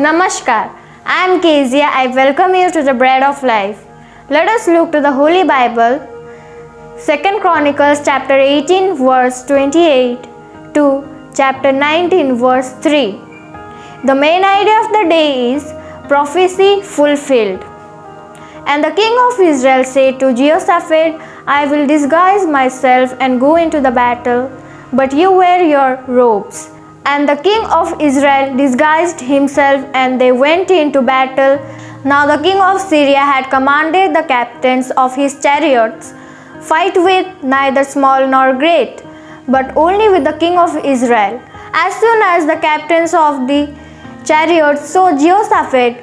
Namaskar, I am Kezia. I welcome you to the Bread of Life. Let us look to the Holy Bible, 2 Chronicles chapter 18 verse 28 to chapter 19 verse 3. The main idea of the day is prophecy fulfilled. And the king of Israel said to Jehoshaphat, I will disguise myself and go into the battle, but you wear your robes. And the king of Israel disguised himself, and they went into battle. Now the king of Syria had commanded the captains of his chariots, fight with neither small nor great, but only with the king of Israel. As soon as the captains of the chariots saw Jehoshaphat,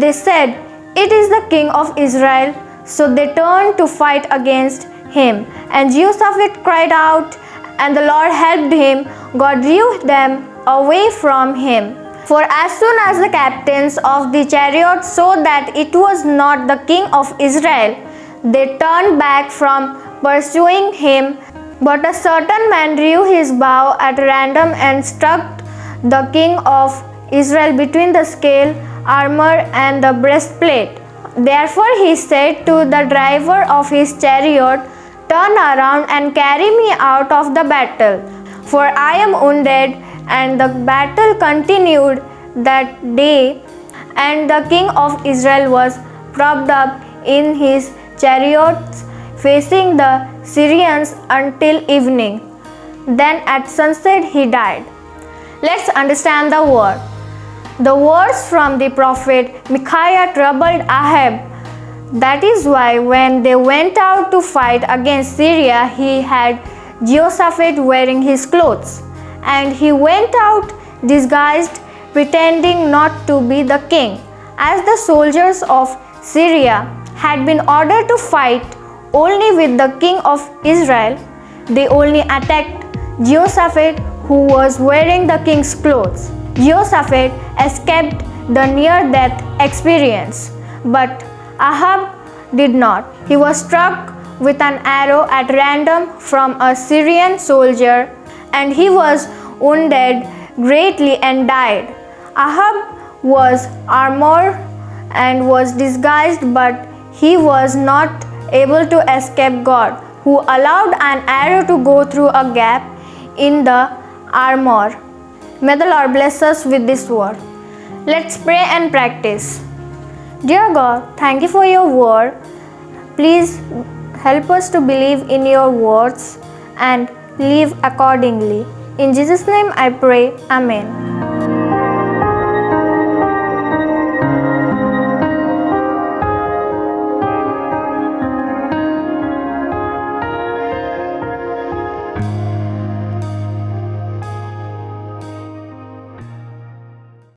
they said, It is the king of Israel. So they turned to fight against him. And Jehoshaphat cried out, and the Lord helped him. God drew them away from him. For as soon as the captains of the chariots saw that it was not the king of Israel, they turned back from pursuing him. But a certain man drew his bow at random and struck the king of Israel between the scale armor and the breastplate. Therefore he said to the driver of his chariot, Turn around and carry me out of the battle, for I am wounded. And the battle continued that day, and the king of Israel was propped up in his chariots facing the Syrians until evening. Then at sunset he died. Let's understand the word. The words from the prophet Micaiah troubled Ahab. That is why when they went out to fight against Syria, he had Jehoshaphat wearing his clothes. And he went out disguised, pretending not to be the king. As the soldiers of Syria had been ordered to fight only with the king of Israel, they only attacked Jehoshaphat, who was wearing the king's clothes. Jehoshaphat escaped the near-death experience, but Ahab did not. He was struck with an arrow at random from a Syrian soldier, and he was wounded greatly and died. Ahab was armored and was disguised, but he was not able to escape God, who allowed an arrow to go through a gap in the armor. May the Lord bless us with this word. Let's pray and practice. Dear God, thank you for your word. Please help us to believe in your words and live accordingly. In Jesus' name I pray. Amen.